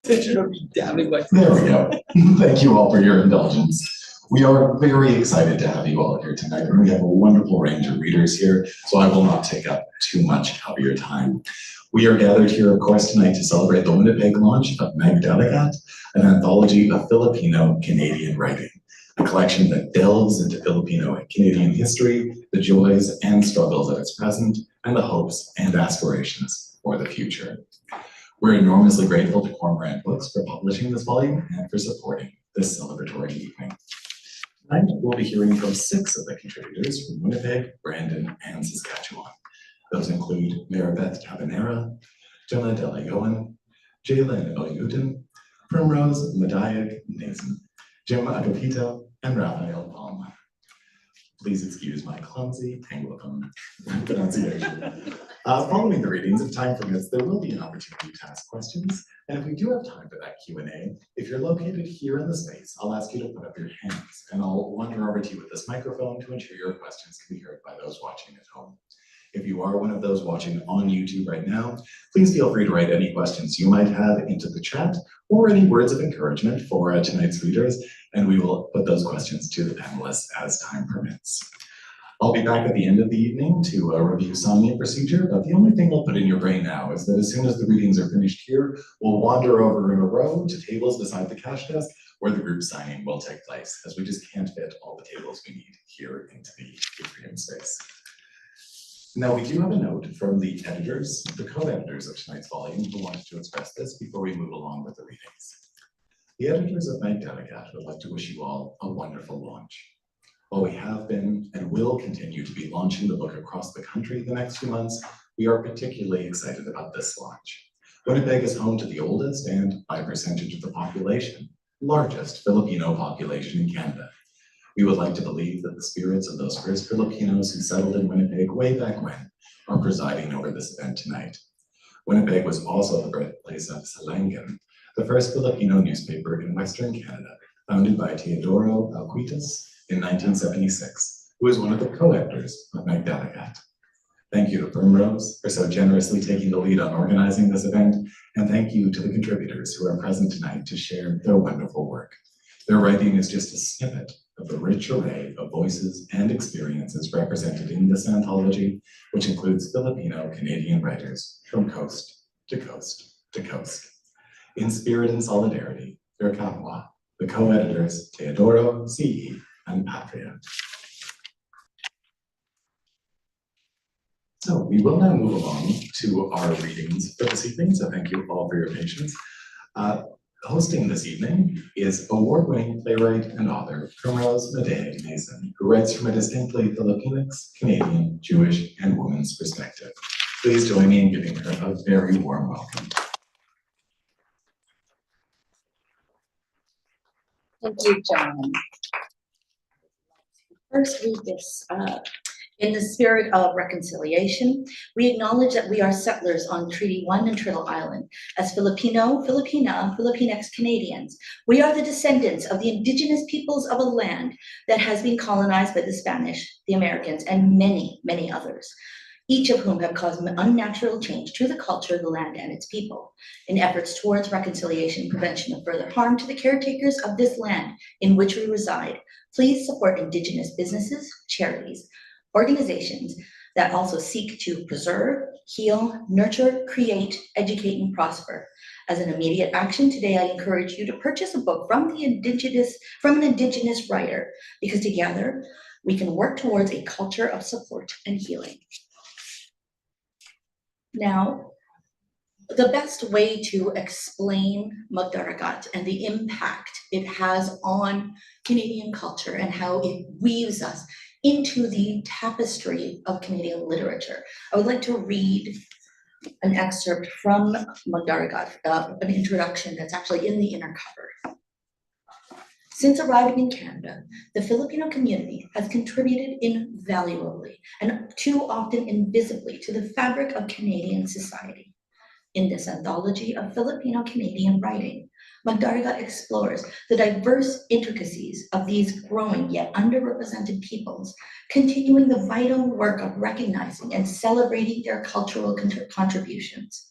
There we go. Thank you all for your indulgence. We are very excited to have you all here tonight, and we have a wonderful range of readers here, so I will not take up too much of your time. We are gathered here, of course, tonight to celebrate the Winnipeg launch of Magdaragat, an anthology of Filipino-Canadian writing, a collection that delves into Filipino and Canadian history, the joys and struggles of its present, and the hopes and aspirations for the future. We're enormously grateful to Cormorant Books for publishing this volume and for supporting this celebratory evening. Tonight, we'll be hearing from 6 of the contributors from Winnipeg, Brandon, and Saskatchewan. Those include Maribeth Tabanera, Gemma Dalayoan, Jellyn Ayudan, Primrose, Madayag, Knazan, Gemma Agapito, and Rafael Palma. Please excuse my clumsy Anglican pronunciation. Following the readings, if time permits, there will be an opportunity to ask questions. And if we do have time for that Q&A, if you're located here in the space, I'll ask you to put up your hands, and I'll wander over to you with this microphone to ensure your questions can be heard by those watching at home. If you are one of those watching on YouTube right now, please feel free to write any questions you might have into the chat or any words of encouragement for tonight's readers, and we will put those questions to the panelists as time permits. I'll be back at the end of the evening to review signing procedure, but the only thing I'll put in your brain now is that as soon as the readings are finished here, we'll wander over in a row to tables beside the cash desk where the group signing will take place, as we just can't fit all the tables we need here into the atrium space. Now, we do have a note from the editors, the co-editors of tonight's volume, who wanted to express this before we move along with the readings. The editors of Magdaragat would like to wish you all a wonderful launch. While we have been and will continue to be launching the book across the country the next few months, we are particularly excited about this launch. Winnipeg is home to the oldest and, by percentage of the population, largest Filipino population in Canada. We would like to believe that the spirits of those first Filipinos who settled in Winnipeg way back when are presiding over this event tonight. Winnipeg was also the birthplace of Salangan, the first Filipino newspaper in Western Canada, founded by Teodoro Alquitas in 1976, who is one of the co-editors of Magdaragat. Thank you to Primrose for so generously taking the lead on organizing this event, and thank you to the contributors who are present tonight to share their wonderful work. Their writing is just a snippet of the rich array of voices and experiences represented in this anthology, which includes Filipino-Canadian writers from coast to coast to coast. In spirit and solidarity, their kapwa, the co-editors Teodoro, C.E., and Patria. So we will now move along to our readings for this evening, so thank you all for your patience. Hosting this evening is award-winning playwright and author Primrose Madayag, who writes from a distinctly Filipinx, Canadian, Jewish, and woman's perspective. Please join me in giving her a very warm welcome. Thank you, John. First, read this. In the spirit of reconciliation, we acknowledge that we are settlers on Treaty 1 and Turtle Island. As Filipino, Filipina, Filipinx Canadians, we are the descendants of the indigenous peoples of a land that has been colonized by the Spanish, the Americans, and many, many others, each of whom have caused unnatural change to the culture, the land, and its people. In efforts towards reconciliation and prevention of further harm to the caretakers of this land in which we reside, please support Indigenous businesses, charities, organizations that also seek to preserve, heal, nurture, create, educate, and prosper. As an immediate action today, I encourage you to purchase a book from an Indigenous writer, because together we can work towards a culture of support and healing. Now, the best way to explain Magdaragat and the impact it has on Canadian culture and how it weaves us into the tapestry of Canadian literature, I would like to read an excerpt from Magdaragat, an introduction that's actually in the inner cover. Since arriving in Canada, the Filipino community has contributed invaluably and too often invisibly to the fabric of Canadian society. In this anthology of Filipino-Canadian writing, Magdaragat explores the diverse intricacies of these growing yet underrepresented peoples, continuing the vital work of recognizing and celebrating their cultural contributions.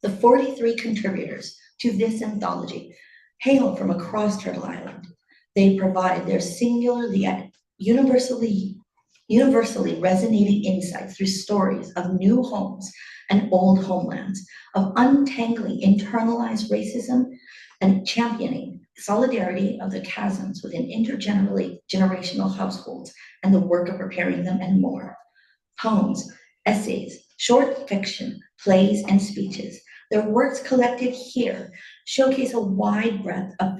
The 43 contributors to this anthology hail from across Turtle Island. They provide their singularly yet universally resonating insights through stories of new homes and old homelands, of untangling internalized racism and championing solidarity of the chasms within intergenerational households and the work of repairing them, and more. Poems, essays, short fiction, plays, and speeches, their works collected here showcase a wide breadth of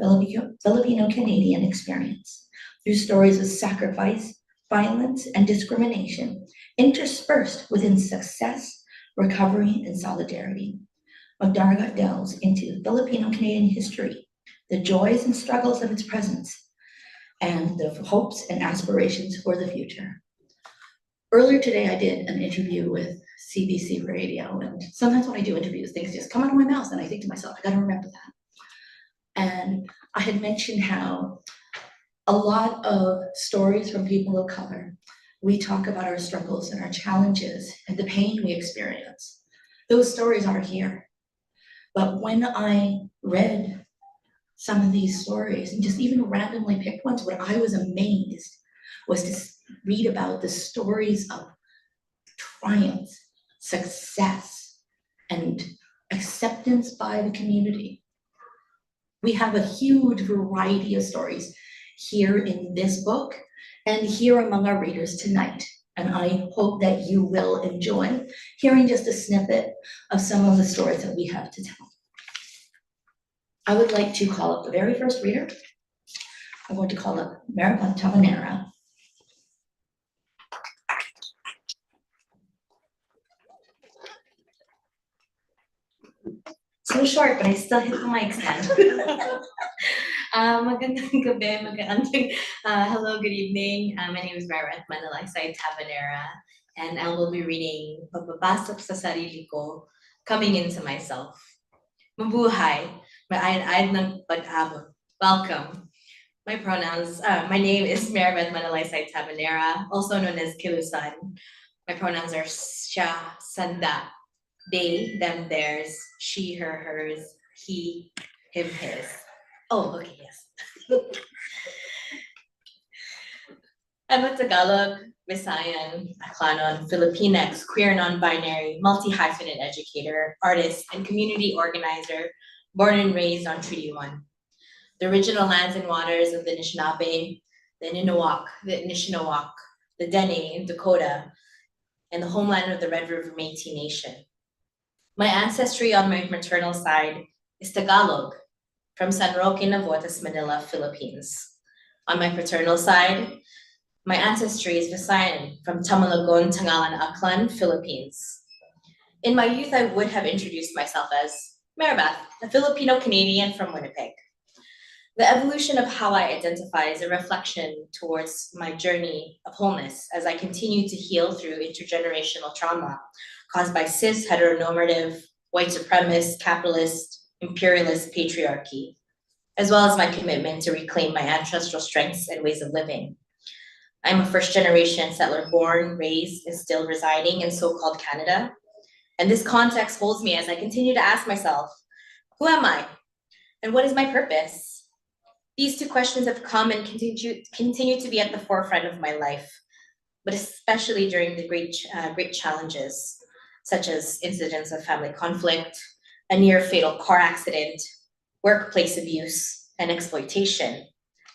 Filipino-Canadian experience through stories of sacrifice, violence, and discrimination, interspersed within success, recovery, and solidarity. Magdaragat delves into Filipino-Canadian history, the joys and struggles of its presence, and the hopes and aspirations for the future. Earlier today, I did an interview with CBC Radio, and sometimes when I do interviews, things just come out of my mouth, and I think to myself, I gotta remember that. And I had mentioned how a lot of stories from people of color, we talk about our struggles and our challenges and the pain we experience. Those stories are here. But when I read some of these stories and just even randomly picked ones, what I was amazed was to read about the stories of triumph, success, and acceptance by the community. We have a huge variety of stories here in this book and here among our readers tonight. And I hope that you will enjoy hearing just a snippet of some of the stories that we have to tell. I would like to call up the very first reader. I'm going to call up Maribeth Tabanera. So short, but I still hit the mic stand. Magandang gabi, hello, good evening. My name is Maribeth Manalaysay Tabanera, and I will be reading Pagpapasok sa Sarili Ko, Coming Into Myself. Mabuhay, maalad ng pag-abot. Welcome. My pronouns, my name is Maribeth Manalaysay Tabanera, also known as Kilusan. My pronouns are siya, sanda, they, them, theirs, she, her, hers, he, him, his. Oh, okay, yes. I'm a Tagalog, Visayan, Aclanon, Filipinx, queer non-binary, multi-hyphenate educator, artist, and community organizer, born and raised on Treaty 1. The original lands and waters of the Anishinaabe, the Niniwak, the Anishinawak, the Dene in Dakota, and the homeland of the Red River Métis Nation. My ancestry on my maternal side is Tagalog, from San Roque, Navotas, Manila, Philippines. On my paternal side, my ancestry is Visayan, from Tamalagon, Tangalan, Aklan, Philippines. In my youth, I would have introduced myself as Maribeth, a Filipino-Canadian from Winnipeg. The evolution of how I identify is a reflection towards my journey of wholeness as I continue to heal through intergenerational trauma caused by cis, heteronormative, white supremacist, capitalist, imperialist patriarchy, as well as my commitment to reclaim my ancestral strengths and ways of living. I'm a first-generation settler born, raised, and still residing in so-called Canada. And this context holds me as I continue to ask myself, who am I? And what is my purpose? These two questions have come and continue to be at the forefront of my life, but especially during the great challenges, such as incidents of family conflict, a near fatal car accident, workplace abuse and exploitation,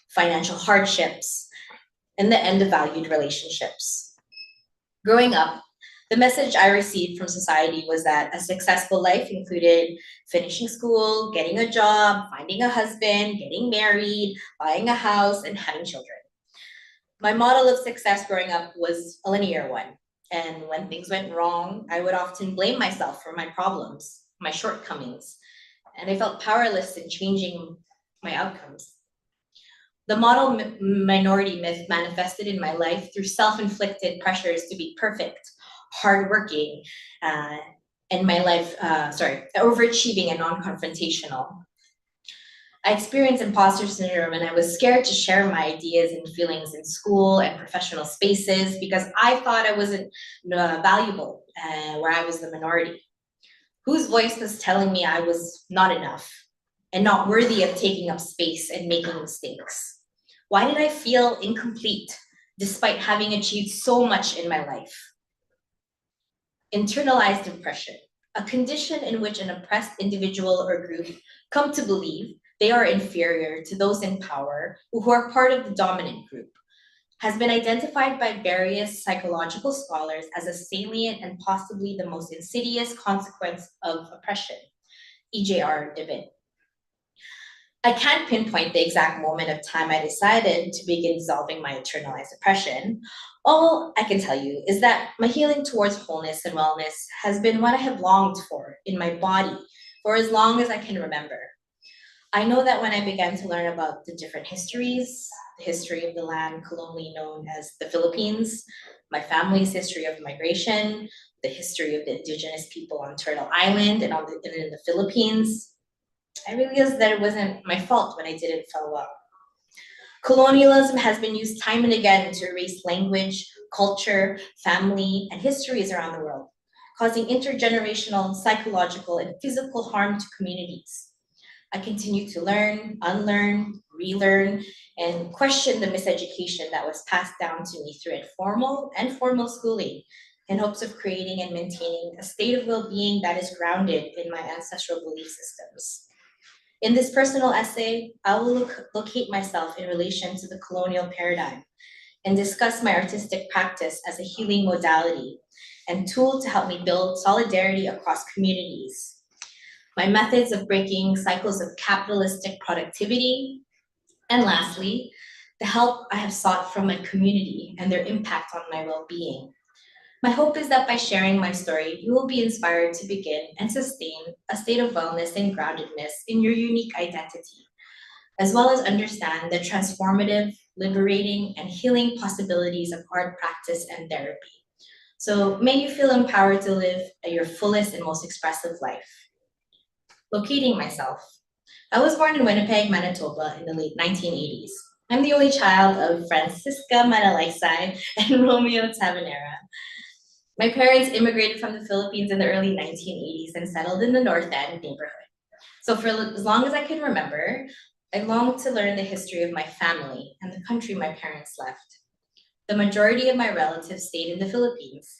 financial hardships, and the end of valued relationships. Growing up, the message I received from society was that a successful life included finishing school, getting a job, finding a husband, getting married, buying a house, and having children. My model of success growing up was a linear one. And when things went wrong, I would often blame myself for my problems, my shortcomings, and I felt powerless in changing my outcomes. The model minority myth manifested in my life through self-inflicted pressures to be perfect, hardworking, and my life, overachieving and non-confrontational. I experienced imposter syndrome and I was scared to share my ideas and feelings in school and professional spaces because I thought I wasn't valuable where I was the minority. Whose voice was telling me I was not enough? and not worthy of taking up space and making mistakes? Why did I feel incomplete despite having achieved so much in my life? Internalized depression, a condition in which an oppressed individual or group come to believe they are inferior to those in power who are part of the dominant group, has been identified by various psychological scholars as a salient and possibly the most insidious consequence of oppression. E.J.R. David. I can't pinpoint the exact moment of time I decided to begin dissolving my internalized oppression. All I can tell you is that my healing towards wholeness and wellness has been what I have longed for in my body for as long as I can remember. I know that when I began to learn about the different histories, the history of the land colonially known as the Philippines, my family's history of migration, the history of the indigenous people on Turtle Island and in the Philippines, I realized that it wasn't my fault when I didn't follow up. Colonialism has been used time and again to erase language, culture, family, and histories around the world, causing intergenerational, psychological, and physical harm to communities. I continue to learn, unlearn, relearn, and question the miseducation that was passed down to me through informal and formal schooling in hopes of creating and maintaining a state of well-being that is grounded in my ancestral belief systems. In this personal essay, I will locate myself in relation to the colonial paradigm and discuss my artistic practice as a healing modality and tool to help me build solidarity across communities. My methods of breaking cycles of capitalistic productivity, and lastly, the help I have sought from my community and their impact on my well-being. My hope is that by sharing my story, you will be inspired to begin and sustain a state of wellness and groundedness in your unique identity, as well as understand the transformative, liberating, and healing possibilities of art practice and therapy. So may you feel empowered to live your fullest and most expressive life. Locating myself. I was born in Winnipeg, Manitoba in the late 1980s. I'm the only child of Francisca Manalaysay and Romeo Tabanera. My parents immigrated from the Philippines in the early 1980s and settled in the North End neighborhood. So for as long as I can remember, I longed to learn the history of my family and the country my parents left. The majority of my relatives stayed in the Philippines.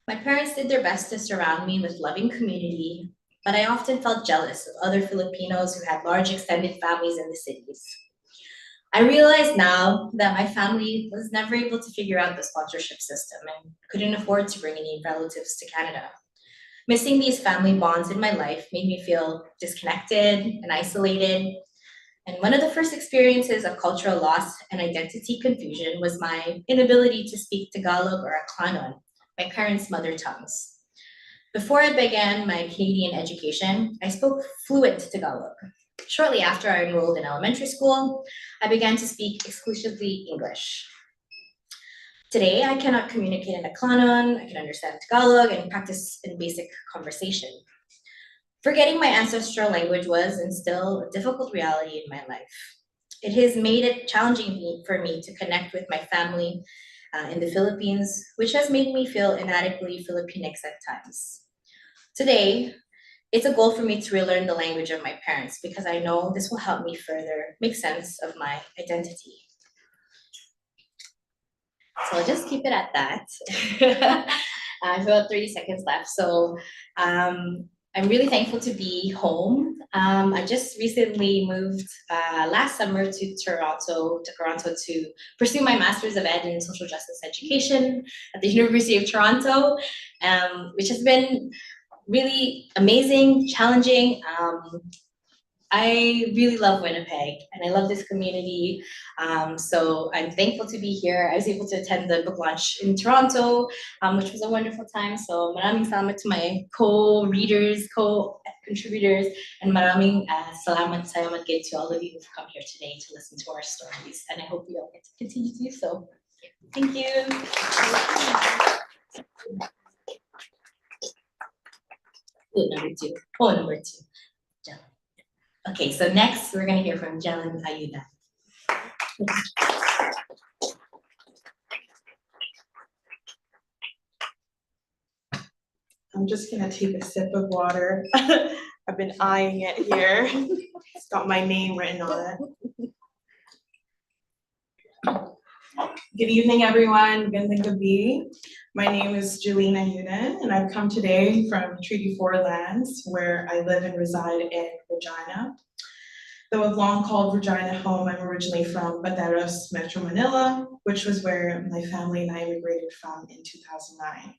My parents did their best to surround me with loving community, but I often felt jealous of other Filipinos who had large extended families in the cities. I realize now that my family was never able to figure out the sponsorship system and couldn't afford to bring any relatives to Canada. Missing these family bonds in my life made me feel disconnected and isolated. And one of the first experiences of cultural loss and identity confusion was my inability to speak Tagalog or Aklan, my parents' mother tongues. Before I began my Canadian education, I spoke fluent Tagalog. Shortly after I enrolled in elementary school, I began to speak exclusively English. Today, I cannot communicate in Aklan, I can understand Tagalog, and practice in basic conversation. Forgetting my ancestral language was and still a difficult reality in my life. It has made it challenging for me to connect with my family in the Philippines, which has made me feel inadequately Filipinx at times. Today, it's a goal for me to relearn the language of my parents because I know this will help me further make sense of my identity. So I'll just keep it at that. I have about 30 seconds left. So I'm really thankful to be home. I just recently moved last summer to Toronto to pursue my Master's of Ed in Social Justice Education at the University of Toronto, which has been really amazing, challenging. I really love Winnipeg and I love this community. So I'm thankful to be here. I was able to attend the book launch in Toronto, which was a wonderful time. So maraming salamat to my co-readers, co-contributors, and maraming salamat din to all of you who've come here today to listen to our stories. And I hope we all get to continue to do so. Thank you. Number two. Jellyn. Okay, so next we're going to hear from Jellyn Ayudan. I'm just going to take a sip of water. I've been eyeing it here. It's got my name written on it. Good evening, everyone. Gandang gabi. My name is Jellyn Ayudan, and I've come today from Treaty 4 lands, where I live and reside in Regina. Though I've long called Regina home, I'm originally from Madayag, Metro Manila, which was where my family and I immigrated from in 2009.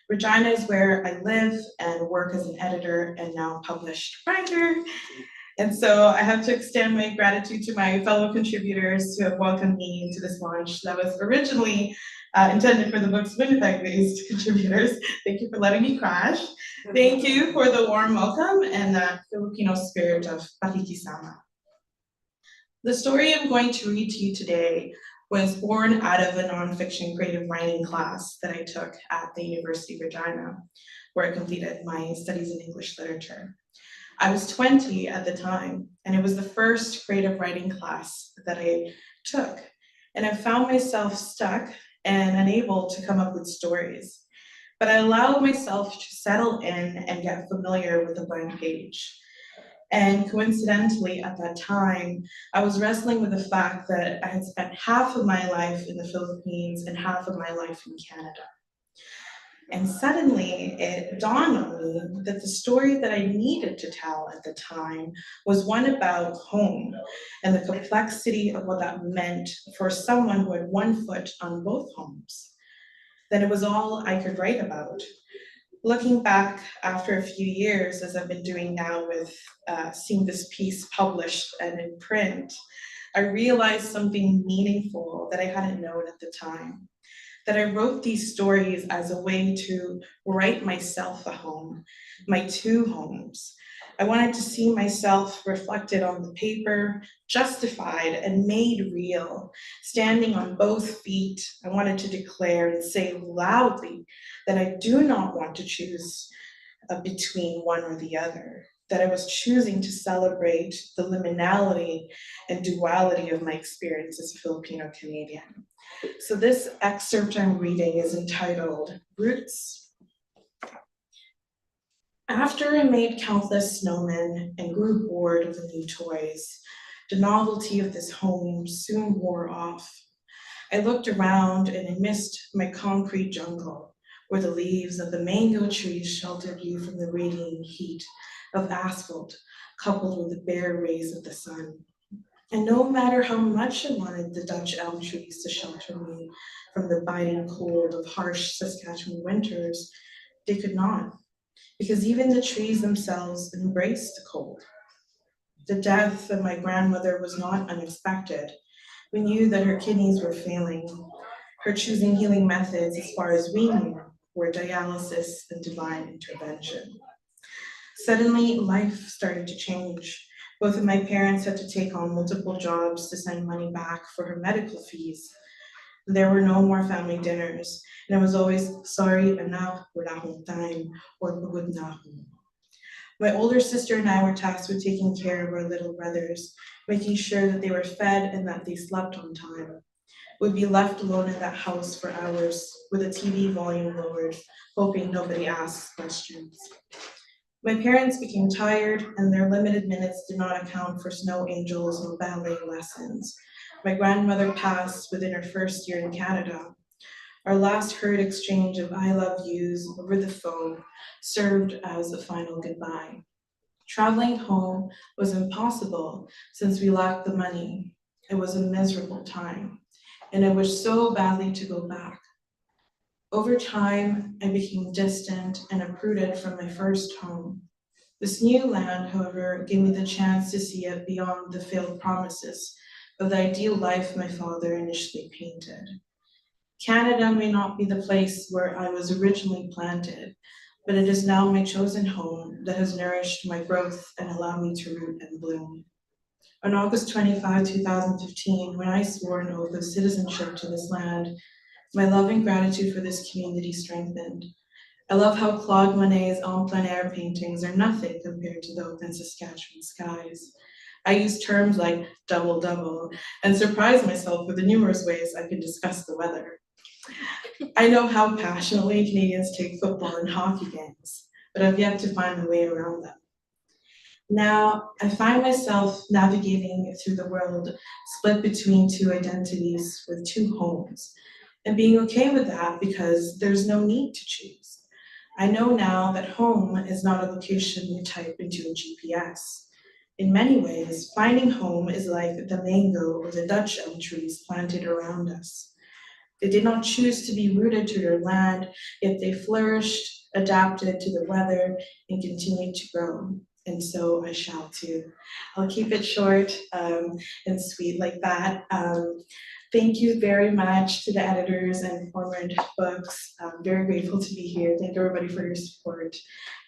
Regina is where I live and work as an editor and now published writer. And so I have to extend my gratitude to my fellow contributors who have welcomed me into this launch that was originally intended for the book's Winnipeg-based contributors. Thank you for letting me crash. Thank you for the warm welcome and the Filipino spirit of pakikisama. The story I'm going to read to you today was born out of a nonfiction creative writing class that I took at the University of Regina, where I completed my studies in English literature. I was 20 at the time, and it was the first creative writing class that I took, and I found myself stuck and unable to come up with stories. But I allowed myself to settle in and get familiar with the blank page. And coincidentally, at that time, I was wrestling with the fact that I had spent half of my life in the Philippines and half of my life in Canada. And suddenly it dawned on me that the story that I needed to tell at the time was one about home and the complexity of what that meant for someone who had one foot on both homes. That it was all I could write about. Looking back after a few years, as I've been doing now with seeing this piece published and in print, I realized something meaningful that I hadn't known at the time. That I wrote these stories as a way to write myself a home, my two homes. I wanted to see myself reflected on the paper, justified and made real, standing on both feet. I wanted to declare and say loudly that I do not want to choose between one or the other, that I was choosing to celebrate the liminality and duality of my experience as a Filipino-Canadian. So this excerpt I'm reading is entitled Roots. After I made countless snowmen and grew bored of the new toys, the novelty of this home soon wore off. I looked around and I missed my concrete jungle, where the leaves of the mango trees sheltered you from the radiant heat of asphalt, coupled with the bare rays of the sun. And no matter how much I wanted the Dutch elm trees to shelter me from the biting cold of harsh Saskatchewan winters, they could not, because even the trees themselves embraced the cold. The death of my grandmother was not unexpected. We knew that her kidneys were failing. Her choosing healing methods, as far as we knew, were dialysis and divine intervention. Suddenly, life started to change. Both of my parents had to take on multiple jobs to send money back for her medical fees. There were no more family dinners, and I was always sorry, anak, wala akong time, or pagod na ako. My older sister and I were tasked with taking care of our little brothers, making sure that they were fed and that they slept on time. We'd be left alone in that house for hours, with the TV volume lowered, hoping nobody asks questions. My parents became tired, and their limited minutes did not account for snow angels or ballet lessons. My grandmother passed within her first year in Canada. Our last heard exchange of I love yous over the phone served as a final goodbye. Traveling home was impossible since we lacked the money. It was a miserable time, and I wished so badly to go back. Over time, I became distant and uprooted from my first home. This new land, however, gave me the chance to see it beyond the failed promises of the ideal life my father initially painted. Canada may not be the place where I was originally planted, but it is now my chosen home that has nourished my growth and allowed me to root and bloom. On August 25, 2015, when I swore an oath of citizenship to this land, my love and gratitude for this community strengthened. I love how Claude Monet's en plein air paintings are nothing compared to the open Saskatchewan skies. I use terms like double-double and surprise myself with the numerous ways I can discuss the weather. I know how passionately Canadians take football and hockey games, but I've yet to find a way around them. Now, I find myself navigating through the world split between two identities with two homes, and being okay with that because there's no need to choose. I know now that home is not a location you type into a GPS. In many ways, finding home is like the mango or the Dutch elm trees planted around us. They did not choose to be rooted to their land, yet they flourished, adapted to the weather, and continued to grow. And so I shall too. I'll keep it short and sweet like that. Thank you very much to the editors and Cormorant Books. I'm very grateful to be here. Thank everybody for your support.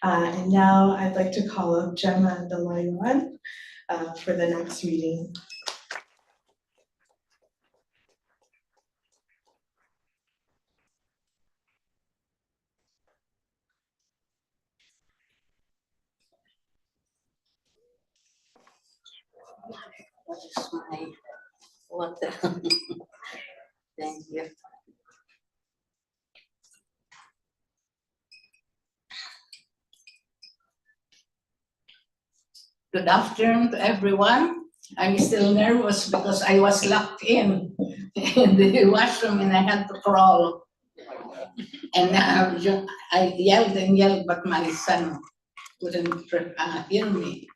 And now I'd like to call up Gemma and Dalayoan for the next reading. What is my water? Thank you. Good afternoon to everyone. I'm still nervous because I was locked in the washroom and I had to crawl. And I yelled and yelled, but my son couldn't hear me.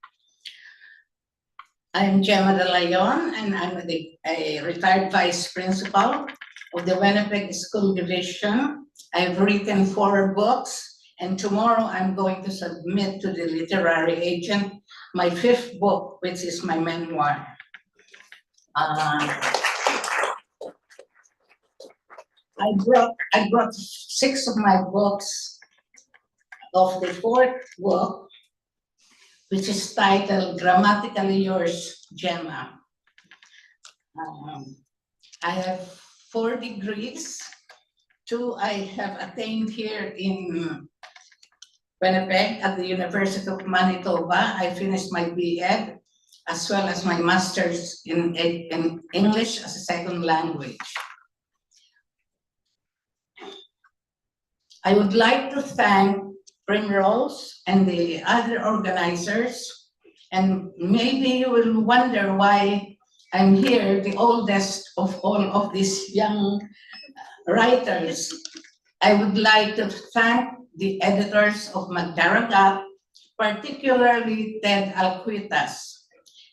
I'm Gemma Dalayoan, and I'm a retired vice principal of the Winnipeg School Division. I've written 4 books, and tomorrow I'm going to submit to the literary agent my 5th book, which is my memoir. I brought 6 of my books. Of the 4th book, which is titled Grammatically Yours, Gemma. I have 4 degrees. 2 I have attained here in Winnipeg at the University of Manitoba. I finished my B.Ed as well as my master's in English as a second language. I would like to thank Primrose and the other organizers, and maybe you will wonder why I'm here, the oldest of all of these young writers. I would like to thank the editors of Magdaragat, particularly Ted Alquitas.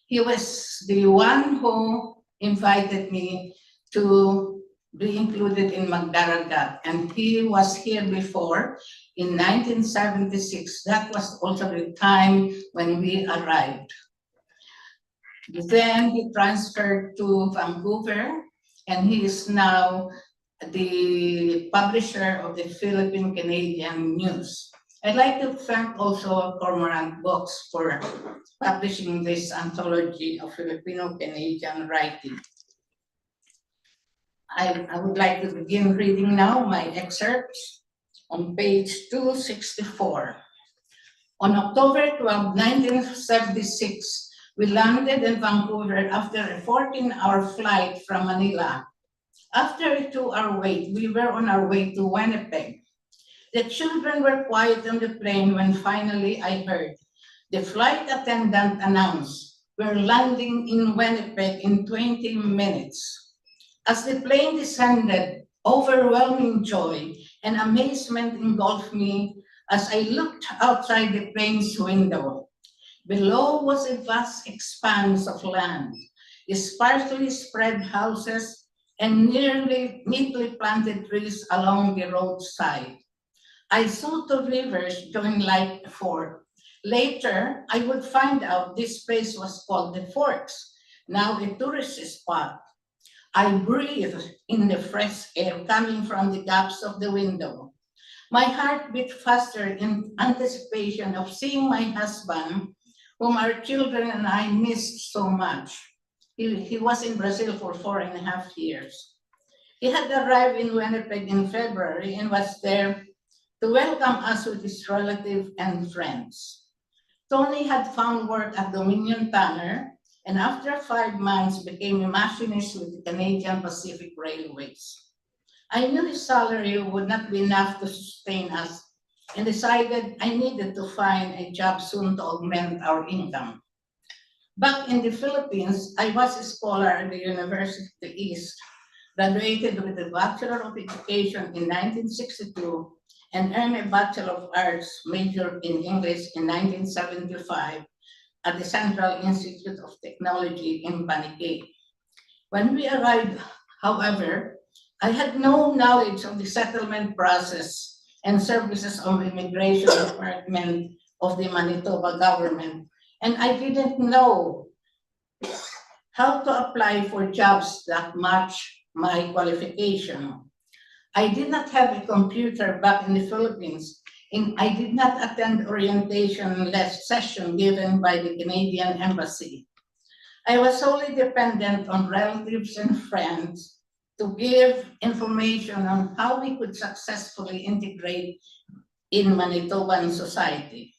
He was the one who invited me to be included in Magdaragat, and he was here before in 1976. That was also the time when we arrived. Then he transferred to Vancouver, and he is now the publisher of the Philippine-Canadian News. I'd like to thank also Cormorant Books for publishing this anthology of Filipino-Canadian writing. I would like to begin reading now my excerpts on page 264. On October 12, 1976, we landed in Vancouver after a 14-hour flight from Manila. After a 2-hour wait, we were on our way to Winnipeg. The children were quiet on the plane when finally I heard the flight attendant announce, "We're landing in Winnipeg in 20 minutes. As the plane descended, overwhelming joy and amazement engulfed me as I looked outside the plane's window. Below was a vast expanse of land, sparsely spread houses, and neatly planted trees along the roadside. I saw 2 rivers join like a fork. Later, I would find out this place was called the Forks, now a tourist spot. I breathed in the fresh air coming from the gaps of the window. My heart beat faster in anticipation of seeing my husband, whom our children and I missed so much. He was in Brazil for 4.5 years. He had arrived in Winnipeg in February and was there to welcome us with his relatives and friends. Tony had found work at Dominion Tanner, and after 5 months became a machinist with the Canadian Pacific Railways. I knew his salary would not be enough to sustain us and decided I needed to find a job soon to augment our income. Back in the Philippines, I was a scholar at the University of the East, graduated with a Bachelor of Education in 1962, and earned a Bachelor of Arts major in English in 1975 at the Central Institute of Technology in Panique. When we arrived, however, I had no knowledge of the settlement process and services of the Immigration Department of the Manitoba government, and I didn't know how to apply for jobs that match my qualification. I did not have a computer back in the Philippines, and I did not attend orientation session given by the Canadian Embassy. I was solely dependent on relatives and friends to give information on how we could successfully integrate in Manitoban society.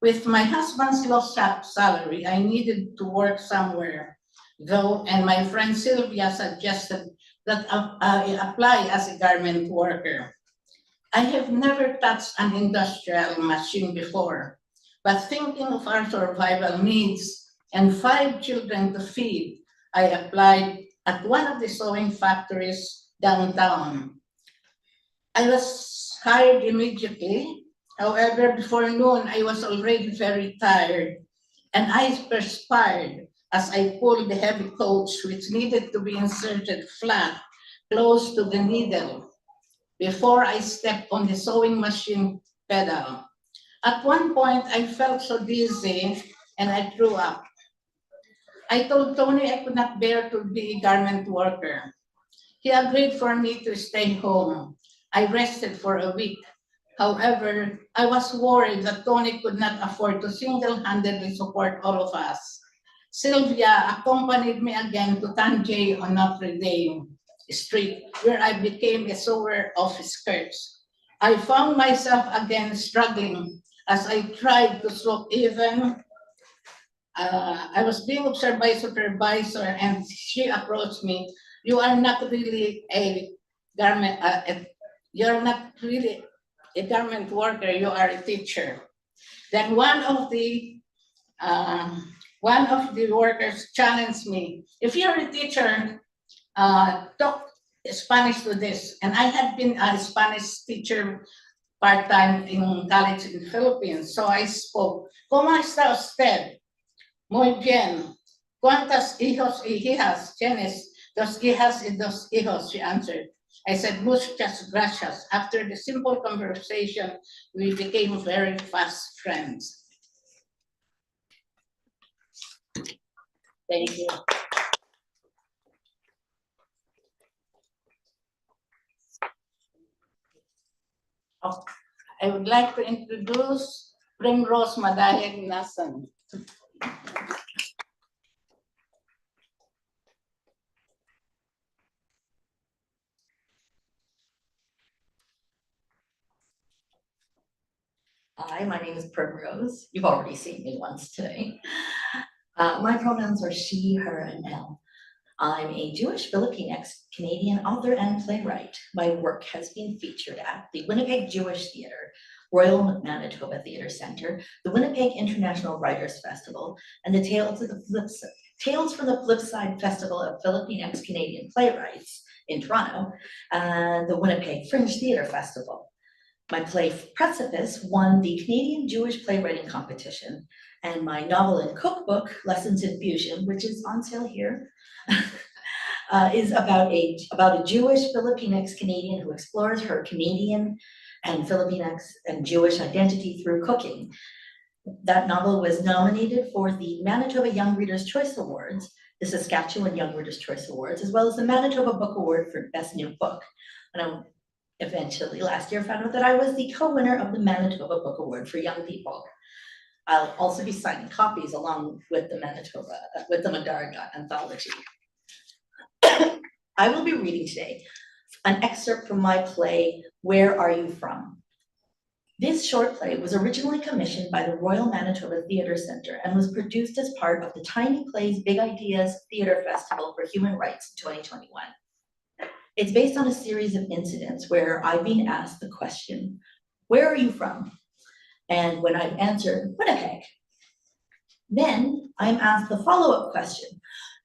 With my husband's low salary, I needed to work somewhere, though, and my friend Sylvia suggested that I apply as a garment worker. I have never touched an industrial machine before, but thinking of our survival needs and 5 children to feed, I applied at one of the sewing factories downtown. I was hired immediately. However, before noon, I was already very tired, and I perspired as I pulled the heavy coats which needed to be inserted flat, close to the needle, before I stepped on the sewing machine pedal. At one point, I felt so dizzy and I threw up. I told Tony I could not bear to be a garment worker. He agreed for me to stay home. I rested for a week. However, I was worried that Tony could not afford to single-handedly support all of us. Sylvia accompanied me again to Tanjay on Notre Dame Street, where I became a sewer of skirts. I found myself again struggling as I tried to sew even. I was being observed by a supervisor, and she approached me. You are not really a garment. You're not really a garment worker. You are a teacher. Then one of the workers challenged me. If you're a teacher, talk Spanish to this. And I had been a Spanish teacher part-time in college in the Philippines. So I spoke. ¿Cómo está usted? Muy bien. ¿Cuántos hijos y hijas tienes? 2 hijas y 2 hijos, she answered. I said, muchas gracias. After the simple conversation, we became very fast friends. Thank you. Oh, I would like to introduce Primrose Madayag Knazan. Hi, my name is Primrose. You've already seen me once today. My pronouns are she, her, and elle. I'm a Jewish Filipino-Canadian author and playwright. My work has been featured at the Winnipeg Jewish Theatre, Royal Manitoba Theatre Centre, the Winnipeg International Writers Festival, and the Tales from the Flipside Festival of Filipino-Canadian Playwrights in Toronto, and the Winnipeg Fringe Theatre Festival. My play Precipice won the Canadian Jewish Playwriting Competition, and my novel and cookbook, Lessons in Fusion, which is on sale here, is about a Jewish Filipino-Canadian who explores her Canadian and Filipino and Jewish identity through cooking. That novel was nominated for the Manitoba Young Readers' Choice Awards, the Saskatchewan Young Readers' Choice Awards, as well as the Manitoba Book Award for Best New Book. And eventually, last year, found out that I was the co-winner of the Manitoba Book Award for Young People. I'll also be signing copies along with the Magdaragat Anthology. I will be reading today an excerpt from my play, Where Are You From? This short play was originally commissioned by the Royal Manitoba Theatre Centre and was produced as part of the Tiny Plays Big Ideas Theatre Festival for Human Rights in 2021. It's based on a series of incidents where I've been asked the question, where are you from? And when I've answered Winnipeg, then I'm asked the follow-up question.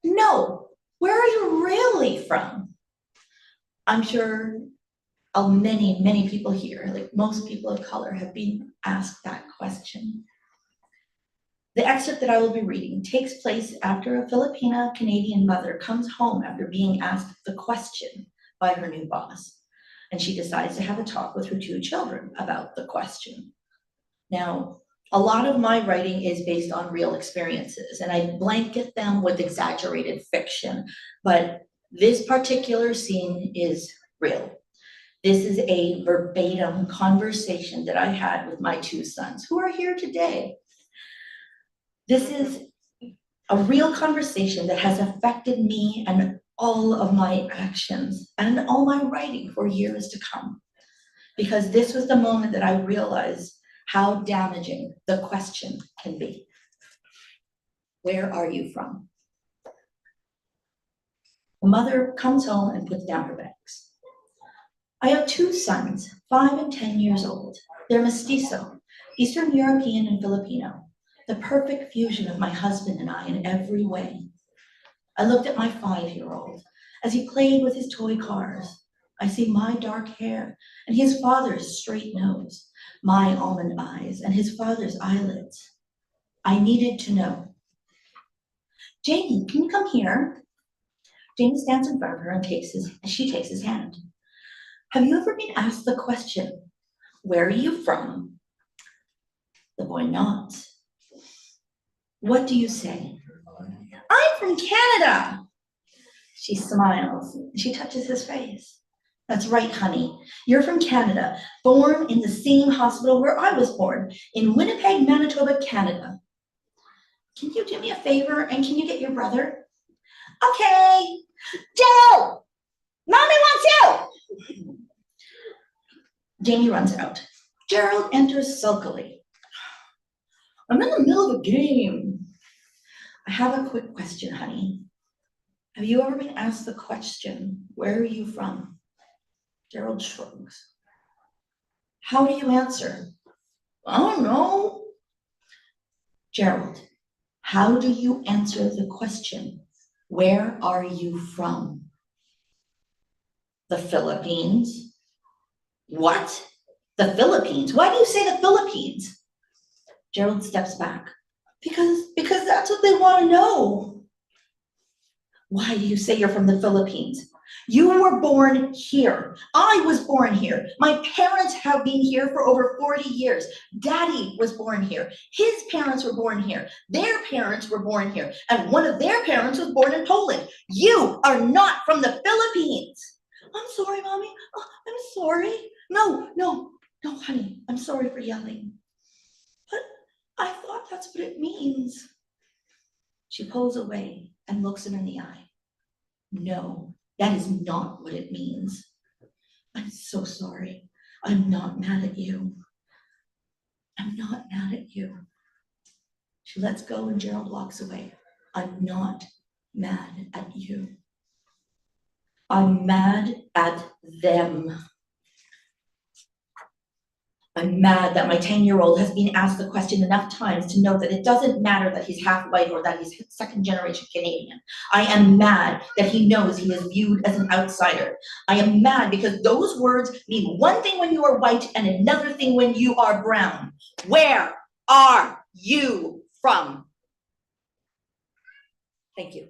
No, where are you really from? I'm sure many people here, like most people of color, have been asked that question. The excerpt that I will be reading takes place after a Filipino-Canadian mother comes home after being asked the question by her new boss, and she decides to have a talk with her 2 children about the question. Now, a lot of my writing is based on real experiences, and I blanket them with exaggerated fiction, but this particular scene is real. This is a verbatim conversation that I had with my 2 sons, who are here today. This is a real conversation that has affected me and all of my actions and all my writing for years to come. Because this was the moment that I realized how damaging the question can be. Where are you from? The mother comes home and puts down her bags. I have 2 sons, 5 and 10 years old. They're mestizo, Eastern European and Filipino, the perfect fusion of my husband and I in every way. I looked at my 5-year-old as he played with his toy cars. I see my dark hair and his father's straight nose, my almond eyes and his father's eyelids. I needed to know. Jamie, can you come here? Jamie stands in front of her and she takes his hand. Have you ever been asked the question, where are you from? The boy nods. What do you say? I'm from Canada. She smiles. She touches his face. That's right, honey. You're from Canada, born in the same hospital where I was born, in Winnipeg, Manitoba, Canada. Can you do me a favor and can you get your brother? Okay. Gerald! Mommy wants you! Jamie runs out. Gerald enters sulkily. I'm in the middle of a game. I have a quick question, honey. Have you ever been asked the question, where are you from? Gerald shrugs. How do you answer? I don't know. Gerald, how do you answer the question, where are you from? The Philippines. What? The Philippines? Why do you say the Philippines? Gerald steps back. Because that's what they want to know. Why do you say you're from the Philippines? You were born here. I was born here. My parents have been here for over 40 years. Daddy was born here. His parents were born here. Their parents were born here. And one of their parents was born in Poland. You are not from the Philippines. I'm sorry, Mommy. Oh, I'm sorry. No, honey. I'm sorry for yelling. But I thought that's what it means. She pulls away and looks him in the eye. No, that is not what it means. I'm so sorry. I'm not mad at you. I'm not mad at you. She lets go and Gerald walks away. I'm not mad at you. I'm mad at them. I'm mad that my 10-year-old has been asked the question enough times to know that it doesn't matter that he's half white or that he's second-generation Canadian. I am mad that he knows he is viewed as an outsider. I am mad because those words mean one thing when you are white and another thing when you are brown. Where are you from? Thank you.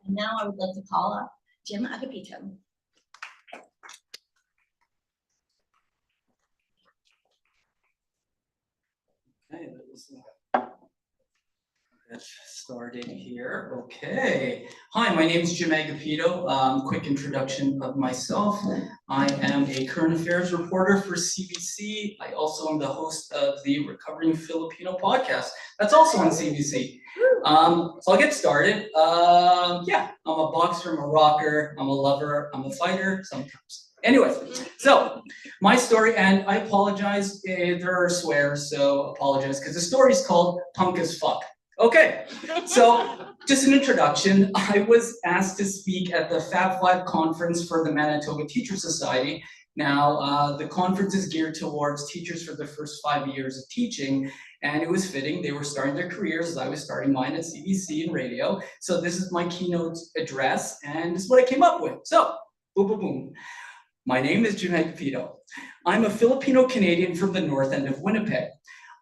And now I would like to call up Gemma Agapito. Okay, let's get started here. Okay. Hi, my name is Jim Agapito. Quick introduction of myself. I am a current affairs reporter for CBC. I also am the host of the Recovering Filipino podcast. That's also on CBC. So I'll get started. Yeah, I'm a boxer, I'm a rocker, I'm a lover, I'm a fighter sometimes. Anyways, so my story, and I apologize if there are swears, so apologize, because the story is called Punk as Fuck. Okay, so just an introduction. I was asked to speak at the Fab 5 conference for the Manitoba Teacher Society. Now, the conference is geared towards teachers for the first 5 years of teaching, and it was fitting. They were starting their careers as I was starting mine at CBC and radio. So this is my keynote address, and this is what I came up with. So, boom, boom, boom. My name is Agapito. I'm a Filipino-Canadian from the north end of Winnipeg.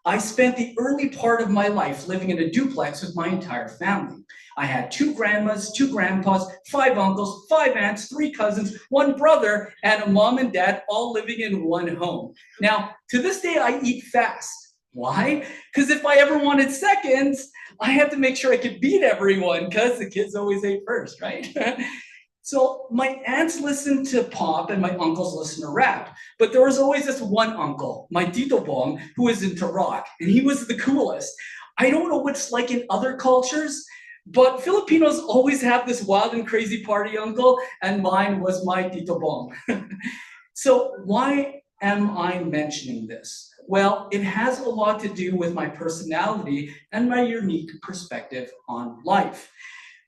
I spent the early part of my life living in a duplex with my entire family. I had 2 grandmas, 2 grandpas, 5 uncles, 5 aunts, 3 cousins, 1 brother, and a mom and dad all living in one home. Now, to this day, I eat fast. Why? Because if I ever wanted seconds, I had to make sure I could beat everyone because the kids always ate first, right? So my aunts listened to pop and my uncles listened to rap. But there was always this one uncle, my Tito Bong, who was into rock, and he was the coolest. I don't know what it's like in other cultures, but Filipinos always have this wild and crazy party uncle, and mine was my Tito Bong. So why am I mentioning this? Well, it has a lot to do with my personality and my unique perspective on life.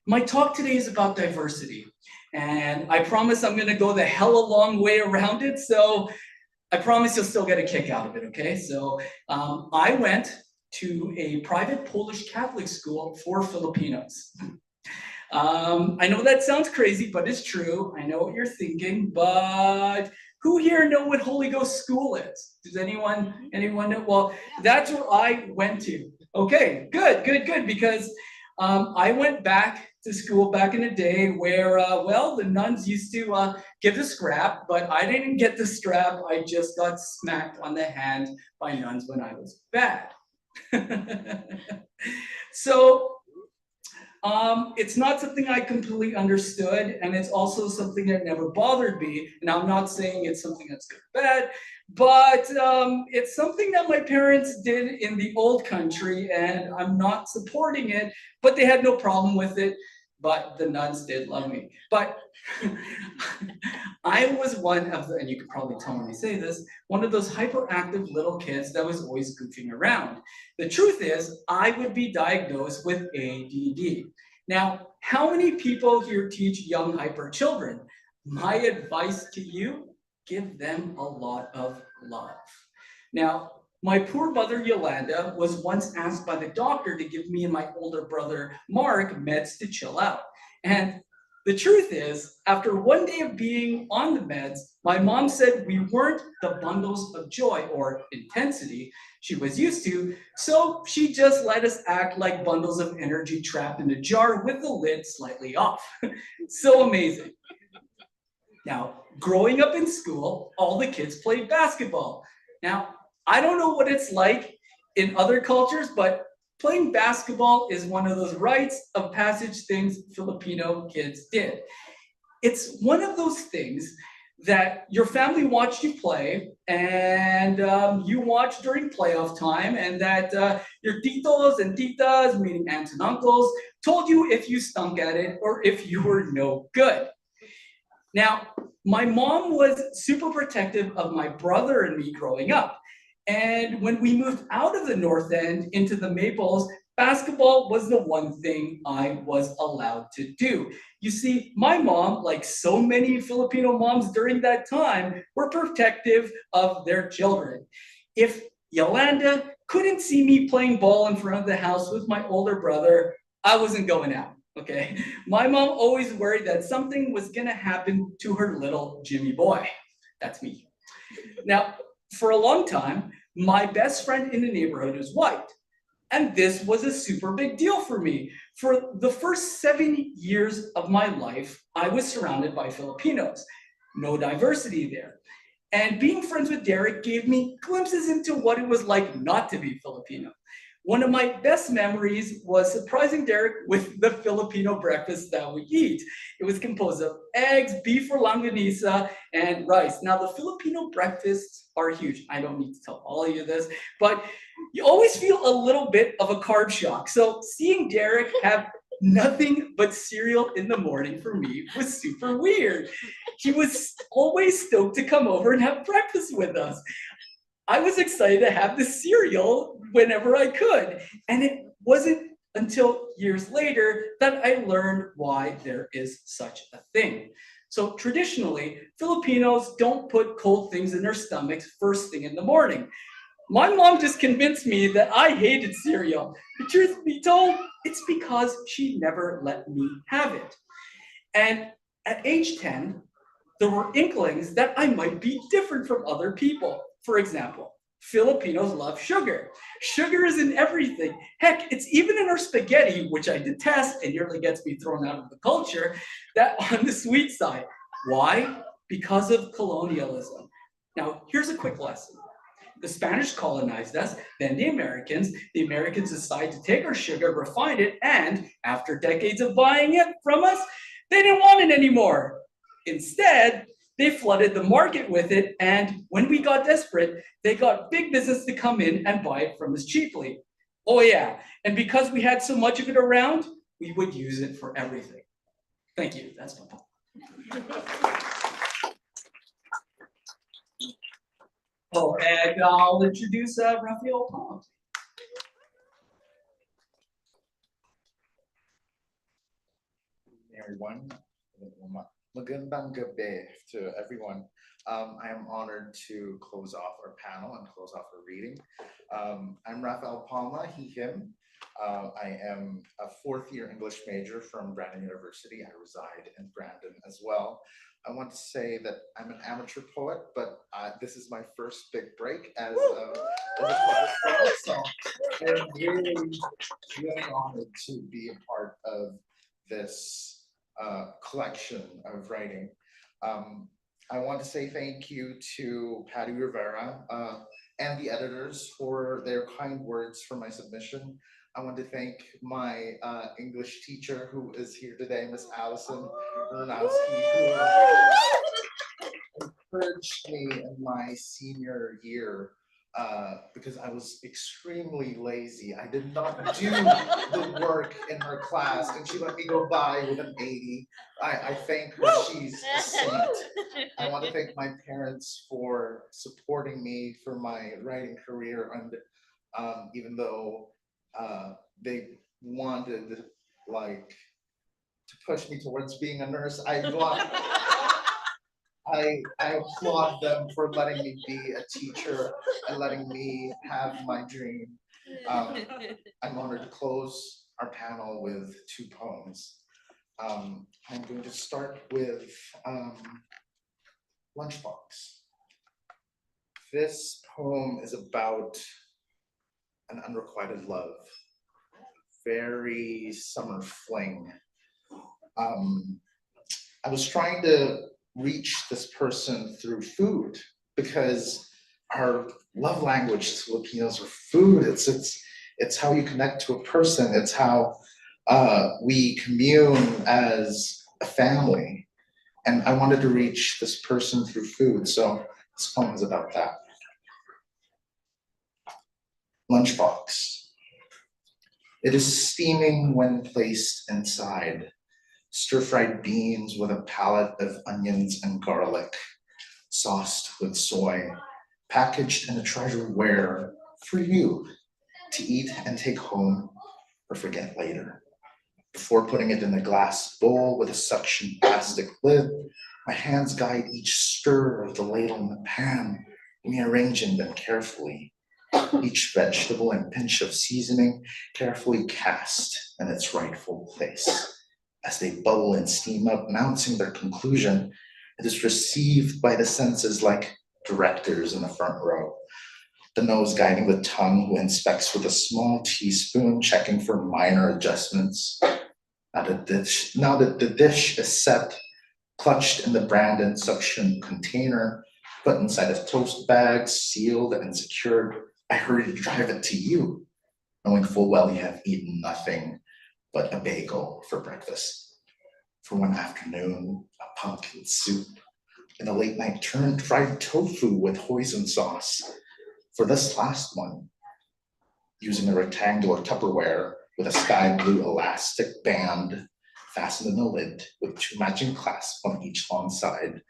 My talk today is about diversity. And I promise I'm gonna go the hell a long way around it, so I promise you'll still get a kick out of it, okay? So I went to a private Polish Catholic school for Filipinos. I know that sounds crazy, but it's true. I know what you're thinking, but who here know what Holy Ghost school is? Does anyone know? Well, that's where I went to. Okay, good, because I went back to school back in the day where, well, the nuns used to give the scrap, but I didn't get the scrap. I just got smacked on the hand by nuns when I was bad. So it's not something I completely understood, and it's also something that never bothered me. And I'm not saying it's something that's good or bad, but it's something that my parents did in the old country, and I'm not supporting it, but they had no problem with it. But the nuns did love me. But I was one of the, and you could probably tell when I say this, one of those hyperactive little kids that was always goofing around. The truth is, I would be diagnosed with ADD. Now, how many people here teach young hyper children? My advice to you, give them a lot of love. Now, my poor mother, Yolanda, was once asked by the doctor to give me and my older brother, Mark, meds to chill out. And the truth is, after one day of being on the meds, my mom said we weren't the bundles of joy or intensity she was used to, so she just let us act like bundles of energy trapped in a jar with the lid slightly off. So amazing. Now, growing up in school, all the kids played basketball. Now, I don't know what it's like in other cultures, but playing basketball is one of those rites of passage things Filipino kids did. It's one of those things that your family watched you play, and you watched during playoff time, and that your titos and titas, meaning aunts and uncles, told you if you stunk at it or if you were no good. Now, my mom was super protective of my brother and me growing up. And when we moved out of the North End into the Maples, basketball was the one thing I was allowed to do. You see, my mom, like so many Filipino moms during that time, were protective of their children. If Yolanda couldn't see me playing ball in front of the house with my older brother, I wasn't going out. Okay, my mom always worried that something was gonna happen to her little Jimmy boy. That's me. Now, for a long time, my best friend in the neighborhood was white. And this was a super big deal for me. For the first 7 years of my life, I was surrounded by Filipinos. No diversity there. And being friends with Derek gave me glimpses into what it was like not to be Filipino. One of my best memories was surprising Derek with the Filipino breakfast that we eat. It was composed of eggs, beef or longanisa, and rice. Now, the Filipino breakfasts are huge. I don't need to tell all of you this, but you always feel a little bit of a carb shock. So seeing Derek have nothing but cereal in the morning for me was super weird. He was always stoked to come over and have breakfast with us. I was excited to have the cereal whenever I could. And it wasn't until years later that I learned why there is such a thing. So traditionally, Filipinos don't put cold things in their stomachs first thing in the morning. My mom just convinced me that I hated cereal. The truth be told, it's because she never let me have it. And at age 10, there were inklings that I might be different from other people. For example, Filipinos love sugar. Sugar is in everything. Heck, it's even in our spaghetti, which I detest and nearly gets me thrown out of the culture, that on the sweet side. Why? Because of colonialism. Now, here's a quick lesson. The Spanish colonized us, then the Americans. The Americans decided to take our sugar, refine it, and after decades of buying it from us, they didn't want it anymore. Instead, they flooded the market with it, and when we got desperate, they got big business to come in and buy it from us cheaply. Oh yeah, and because we had so much of it around, we would use it for everything. Thank you, that's my point. Oh, and I'll introduce Rafael Palma. Everyone, magandang gabi to everyone. I am honored to close off our panel and close off our reading. I'm Rafael Palma, he, him. I am a fourth-year English major from Brandon University. I reside in Brandon as well. I want to say that I'm an amateur poet, but this is my first big break as a poet, so I'm really, really honored to be a part of this collection of writing. I want to say thank you to Patty Rivera and the editors for their kind words for my submission. I want to thank my English teacher who is here today, Miss Allison Ranowski, who encouraged me in my senior year because I was extremely lazy. I did not do the work in her class, and she let me go by with an 80. I thank her, she's a saint. I want to thank my parents for supporting me for my writing career, and even though they wanted like to push me towards being a nurse, I applaud them for letting me be a teacher and letting me have my dream. I'm honored to close our panel with two poems. I'm going to start with Lunchbox. This poem is about an unrequited love, very summer fling. I was trying to reach this person through food because our love language as Filipinos are food. It's how you connect to a person. It's how we commune as a family. And I wanted to reach this person through food. So this poem is about that. Lunchbox. It is steaming when placed inside. Stir-fried beans with a palette of onions and garlic, sauced with soy, packaged in a treasureware for you to eat and take home or forget later. Before putting it in a glass bowl with a suction plastic lid, my hands guide each stir of the ladle in the pan, rearranging them carefully. Each vegetable and pinch of seasoning carefully cast in its rightful place. As they bubble and steam up, announcing their conclusion, it is received by the senses like directors in the front row. The nose guiding the tongue, who inspects with a small teaspoon, checking for minor adjustments. Now that the dish is set, clutched in the Brandon suction container, put inside a toast bag, sealed and secured, I hurry to drive it to you, knowing full well you have eaten nothing but a bagel for breakfast. For one afternoon, a pumpkin soup, and a late night turn fried tofu with hoisin sauce. For this last one, using a rectangular Tupperware with a sky blue elastic band fastened in the lid with two matching clasps on each long side,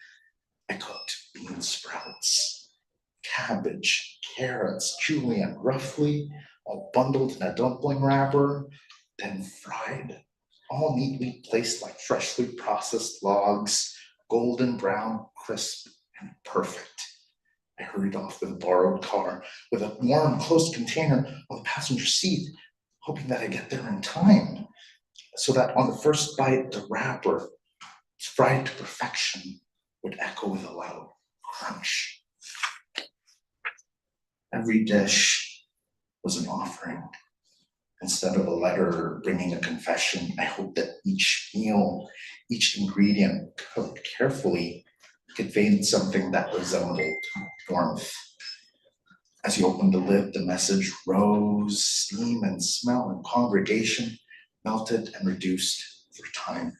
I cooked bean sprouts, cabbage, carrots, julienne, roughly, all bundled in a dumpling wrapper, then fried, all neatly placed like freshly processed logs, golden brown, crisp, and perfect. I hurried off with a borrowed car with a warm, closed container on the passenger seat, hoping that I'd get there in time, so that on the first bite, the wrapper, fried to perfection, would echo with a loud crunch. Every dish was an offering. Instead of a letter bringing a confession, I hoped that each meal, each ingredient cooked carefully conveyed something that resembled warmth. As you opened the lid, the message rose, steam and smell and congregation melted and reduced through time.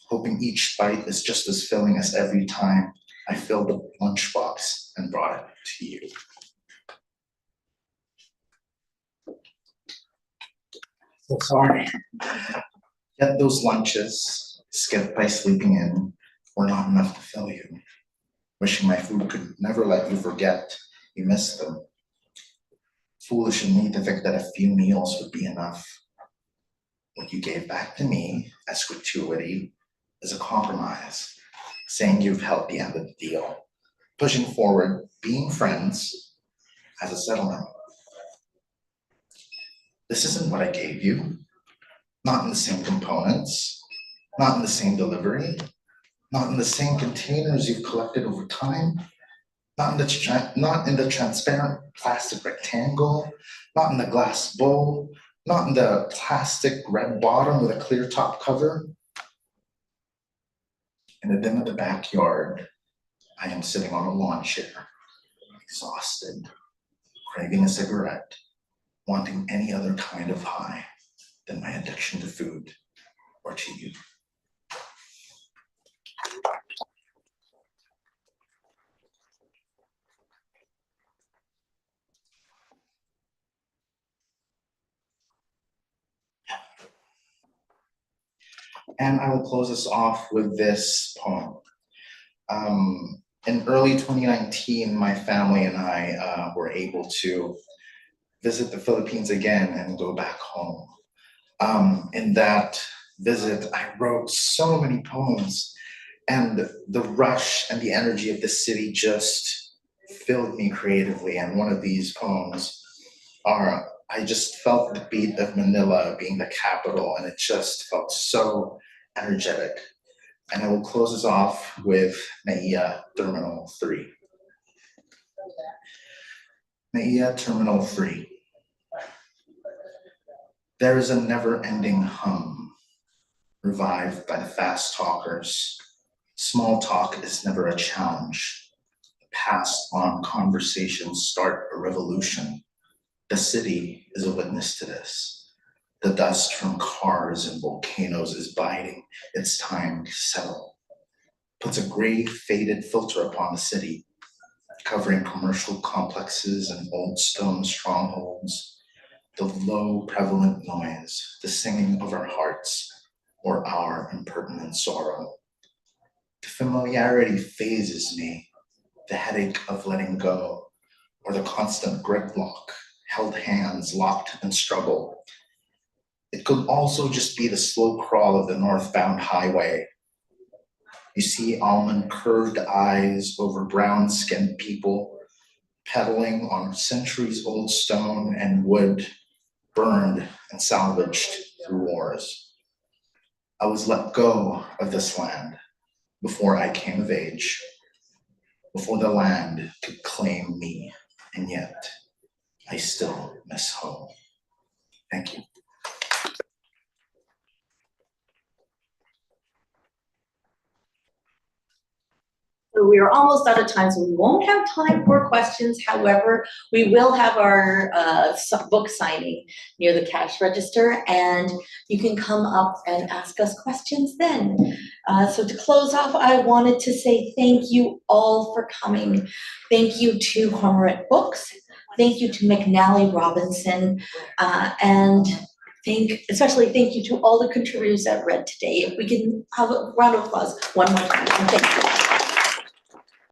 Hoping each bite is just as filling as every time, I filled the lunchbox and brought it to you. So sorry. Yet those lunches, skipped by sleeping in, were not enough to fill you. Wishing my food could never let you forget you missed them. Foolish in me to think that a few meals would be enough. What you gave back to me as gratuity is a compromise, saying you've held the end of the deal, pushing forward being friends as a settlement. This isn't what I gave you, not in the same components, not in the same delivery, not in the same containers you've collected over time, not in the transparent plastic rectangle, not in the glass bowl, not in the plastic red bottom with a clear top cover. In the dim of the backyard, I am sitting on a lawn chair, exhausted, craving a cigarette, wanting any other kind of high than my addiction to food or to you. And I will close us off with this poem. In early 2019, my family and I were able to visit the Philippines again and go back home. In that visit, I wrote so many poems, and the rush and the energy of the city just filled me creatively. And one of these poems I just felt the beat of Manila being the capital, and it just felt so energetic. And I will close us off with Naiya Terminal 3. Naiya Terminal 3. There is a never-ending hum, revived by the fast talkers. Small talk is never a challenge. Passed-on conversations start a revolution. The city is a witness to this. The dust from cars and volcanoes is biding its time to settle. Puts a gray, faded filter upon the city, covering commercial complexes and old stone strongholds. The low, prevalent noise, the singing of our hearts, or our impertinent sorrow. The familiarity phases me, the headache of letting go, or the constant gridlock, held hands, locked and struggle. It could also just be the slow crawl of the northbound highway. You see almond curved eyes over brown-skinned people, pedaling on centuries-old stone and wood, burned and salvaged through wars. I was let go of this land before I came of age, before the land could claim me, and yet I still miss home. Thank you. So we are almost out of time, so we won't have time for questions. However, we will have our book signing near the cash register, and you can come up and ask us questions then. So to close off, I wanted to say thank you all for coming. Thank you to Cormorant Books. Thank you to McNally Robinson, and especially thank you to all the contributors that read today. If we can have a round of applause one more time. Thank you.